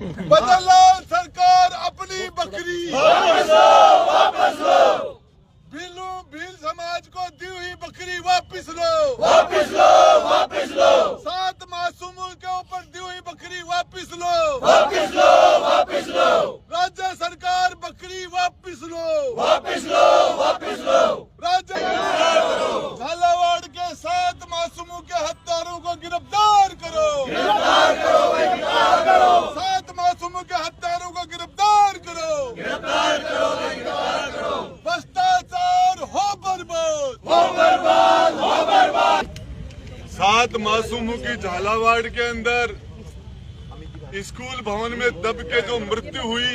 बदलो सरकार अपनी बकरी, वापस लो। भील समाज को दी हुई बकरी वापस लो, वापस लो, वापस लो। 7 मासूमों के ऊपर दी हुई बकरी वापस लो, वापस लो, वापस लो। राज्य सरकार बकरी वापस लो, वापस लो, वापस लो। राज्य झालावाड़ के 7 मासूमों के हत्यारों को गिरफ्तार करो, गिरफ्तार करो, गिरफ्तार करो। 7 मासूमों के हत्यारों को गिरफ्तार करो, गिरफ्तार करो, गिरफ्तार करो। भ्रष्टाचार हो बर्बाद, हो बर्बाद, हो बर्बाद। 7 मासूमों की झालावाड़ के अंदर स्कूल भवन में दब के जो मृत्यु हुई,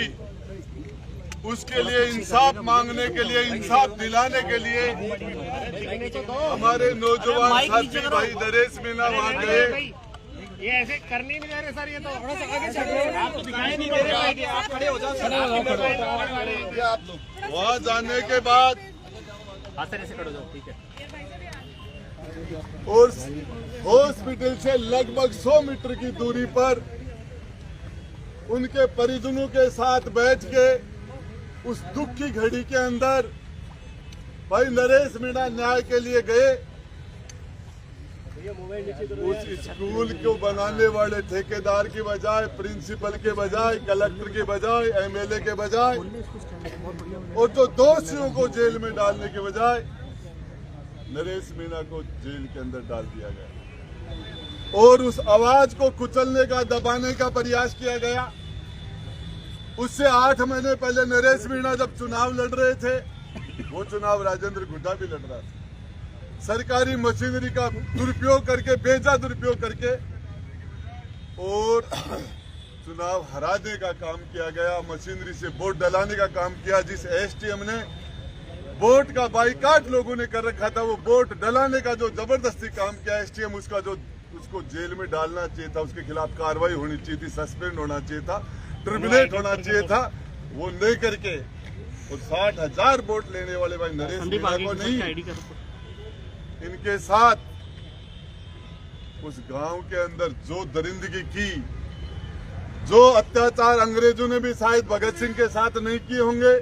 उसके लिए इंसाफ मांगने के लिए, इंसाफ दिलाने के लिए हमारे नौजवान साथी भाई नरेश मीणा वहाँ गए। ये ऐसे करने नहीं दे रहे सर, ये तो थोड़ा सा आगे चल रहे हैं, आप तो दिखाई नहीं दे रहे, आप खड़े हो जाओ सर। वहाँ जाने के बाद ऐसे खड़े हो जाओ, ठीक है। और हॉस्पिटल से लगभग 100 मीटर की दूरी पर उनके परिजनों के साथ बैठ के उस दुख की घड़ी के अंदर भाई नरेश मीणा न्याय के लिए गए। उस स्कूल को बनाने वाले ठेकेदार की बजाय, प्रिंसिपल के बजाय, कलेक्टर के बजाय, एमएलए के बजाय और जो दोषियों को जेल में डालने के बजाय नरेश मीणा को जेल के अंदर डाल दिया गया और उस आवाज को कुचलने का, दबाने का प्रयास किया गया। उससे 8 महीने पहले नरेश मीणा जब चुनाव लड़ रहे थे, वो चुनाव राजेंद्र गुड्डा भी लड़ रहा था। सरकारी मशीनरी का दुरुपयोग करके, बेजा दुरुपयोग करके और चुनाव हराने का काम किया गया। मशीनरी से वोट डलाने का काम किया। जिस एसटीएम ने वोट का बाइकाट लोगों ने कर रखा था, वो वोट डलाने का जो जबरदस्ती काम किया एसटीएम, उसका जो उसको जेल में डालना चाहिए था, उसके खिलाफ कार्रवाई होनी चाहिए थी, सस्पेंड होना चाहिए था, टर्मिनेट होना चाहिए था, वो नहीं करके और 60,000 वोट लेने वाले भाई नरेश मीणा को नहीं, इनके साथ उस गांव के अंदर जो दरिंदगी की, जो अत्याचार अंग्रेजों ने भी शायद भगत सिंह के साथ नहीं किए होंगे,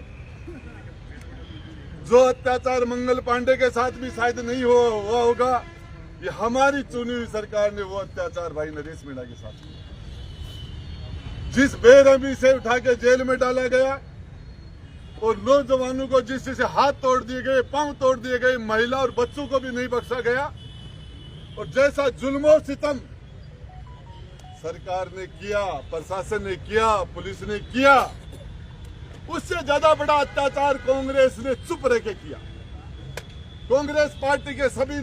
जो अत्याचार मंगल पांडे के साथ भी शायद नहीं हुआ होगा, ये हमारी चुनी हुई सरकार ने वो अत्याचार भाई नरेश मीणा के साथ किया। जिस बेरहमी से उठा के जेल में डाला गया और नौजवानों को जिस से हाथ तोड़ दिए गए, पांव तोड़ दिए गए, महिला और बच्चों को भी नहीं बख्शा गया और जैसा जुल्म सितम सरकार ने किया, प्रशासन ने किया, पुलिस ने किया, उससे ज्यादा बड़ा अत्याचार कांग्रेस ने चुप रह के किया। कांग्रेस पार्टी के सभी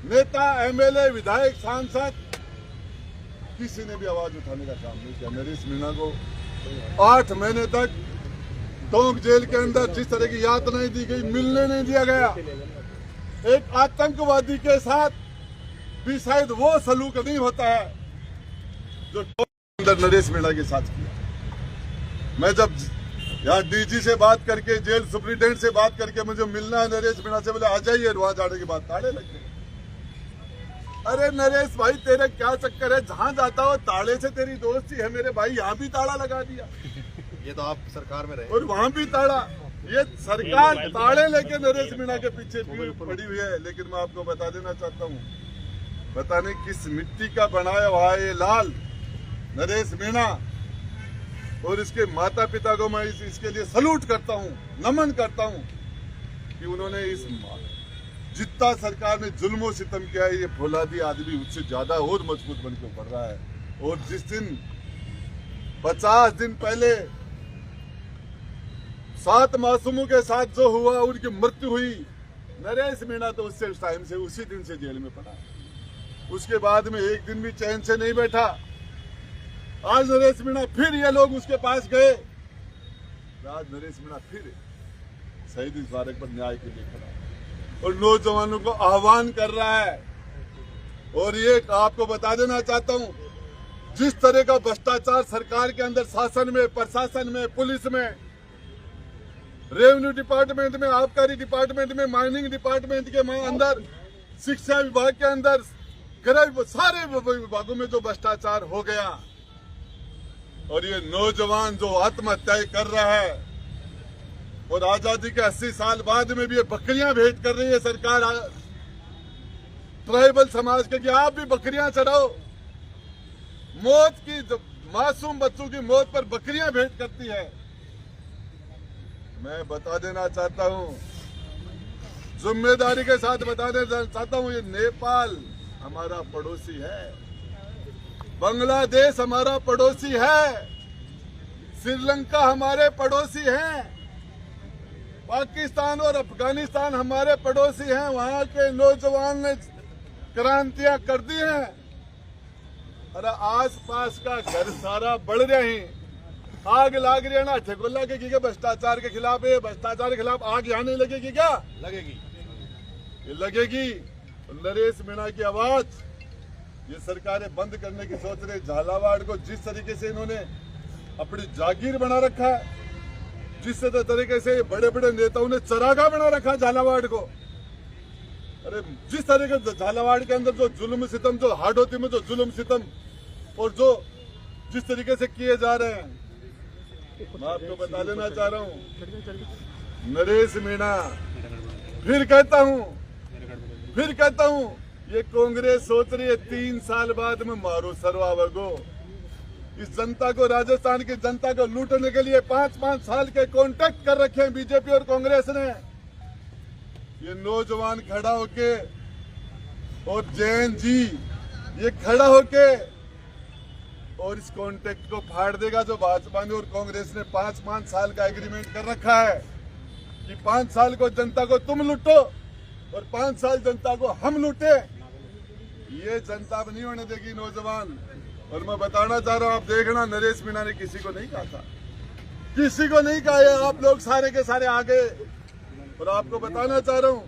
नेता, एमएलए, विधायक, सांसद किसी ने भी आवाज उठाने का काम नहीं किया। नरेश मीणा को 8 महीने तक टोंक जेल के अंदर जिस तरह की यातनाएं दी गई, मिलने नहीं दिया गया। एक आतंकवादी के साथ भी शायद वो सलूक नहीं होता है जो टोंक के अंदर नरेश मीणा के साथ किया। मैं जब यहाँ डीजी से बात करके, जेल सुप्रिंटेंडेंट से बात करके मुझे मिलना है नरेश मीणा से, बोले आ जाइए, वहां जाने के बाद ताड़े लग गए। अरे नरेश भाई, तेरे क्या चक्कर है, जहां जाता हो ताड़े से तेरी दोस्ती है मेरे भाई, यहाँ भी ताड़ा लगा दिया। ये तो आप सरकार में रहे और वहाँ भी ताड़ा। ये सरकार ताड़े लेके नरेश मीणा के पीछे पड़ी हुई है। लेकिन मैं आपको बता देना चाहता हूँ, पता नहीं किस मिट्टी का बनाया हुआ है ये लाल नरेश मीणा, और इसके माता पिता को मैं इसके लिए सलूट करता हूँ, नमन करता हूँ कि उन्होंने इस जितना सरकार ने जुल्म सितम किया है, ये फौलादी आदमी उससे ज्यादा और मजबूत बनकर बढ़ रहा है। और जिस दिन 50 दिन पहले 7 मासूमों के साथ जो हुआ, उनकी मृत्यु हुई, नरेश मीणा तो उससे उस टाइम से, उसी दिन से जेल में पड़ा। उसके बाद में एक दिन भी चैन से नहीं बैठा। आज नरेश मीणा फिर ये लोग उसके पास गए, आज नरेश मीणा फिर शहीद स्मारक पर न्याय के लिए खड़ा और नौजवानों को आह्वान कर रहा है। और ये आपको बता देना चाहता हूं, जिस तरह का भ्रष्टाचार सरकार के अंदर, शासन में, प्रशासन में, पुलिस में, रेवेन्यू डिपार्टमेंट में, आबकारी डिपार्टमेंट में, माइनिंग डिपार्टमेंट के अंदर, शिक्षा विभाग के अंदर, गृह, सारे विभागों में जो भ्रष्टाचार हो गया, और ये नौजवान जो आत्महत्याएं कर रहा है और आजादी के 80 साल बाद में भी ये बकरियां भेंट कर रही है सरकार ट्राइबल समाज के कि आप भी बकरियां चढ़ाओ। मौत की मासूम बच्चों की मौत पर बकरियां भेंट करती है। मैं बता देना चाहता हूं, जिम्मेदारी के साथ बता देना चाहता हूं, ये नेपाल हमारा पड़ोसी है, बांग्लादेश हमारा पड़ोसी है, श्रीलंका हमारे पड़ोसी हैं, पाकिस्तान और अफगानिस्तान हमारे पड़ोसी हैं। वहां के नौजवान ने क्रांतियां कर दी हैं। अरे आस पास का घर सारा बढ़ रहे हैं, आग लाग रही है ना ठेकुल्ला के की भ्रष्टाचार के खिलाफ है। भ्रष्टाचार के खिलाफ आग यहाँ नहीं लगेगी क्या? लगेगी, ये लगेगी। नरेश मीणा की आवाज ये सरकारें बंद करने की सोच रही। झालावाड़ को जिस तरीके से इन्होंने अपनी जागीर बना रखा है, जिस तरीके से बड़े बड़े नेताओं ने चरागा बना रखा है झालावाड़ को। अरे जिस तरीके से झालावाड़ के अंदर जो जुल्म सितम, जो हाडोती में जो जुल्म सितम और जो जिस तरीके से किए जा रहे हैं, मैं आपको बता देना चाह रहा हूं, नरेश मीणा फिर कहता हूं, ये कांग्रेस सोच रही है 3 साल बाद में मारो सरवावगो। इस जनता को, राजस्थान की जनता को लूटने के लिए 5-5 साल के कॉन्ट्रैक्ट कर रखे हैं बीजेपी और कांग्रेस ने। ये नौजवान खड़ा होके और जैन जी ये खड़ा होके और इस कॉन्ट्रैक्ट को फाड़ देगा जो भाजपा ने और कांग्रेस ने 5-5 साल का एग्रीमेंट कर रखा है कि 5 साल को जनता को तुम लूटो और 5 साल जनता को हम लूटे। ये जनता अब नहीं होने देगी नौजवान। और मैं बताना चाह रहा हूं, आप देखना, नरेश मीणा ने किसी को नहीं कहा था, किसी को नहीं कहा। है आप लोग सारे के सारे आगे। और आपको बताना चाह रहा हूं,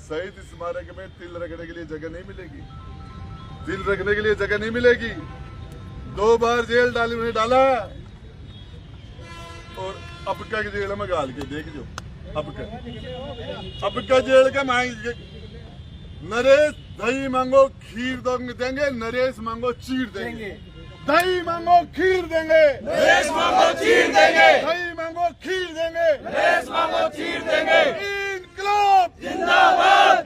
शहीद स्मारक में तिल रखने के लिए जगह नहीं मिलेगी, तिल रखने के लिए जगह नहीं मिलेगी। 2 बार जेल डाला और अब का जेल में गाल के देख जो, अब का जेल के मांगे नरेश दही मांगो खीर देंगे, नरेश मांगो चीर देंगे। दही मांगो खीर देंगे, नरेश मांगो चीर देंगे, दही मांगो खीर देंगे, नरेश मांगो चीर देंगे। इनकलाब जिंदाबाद,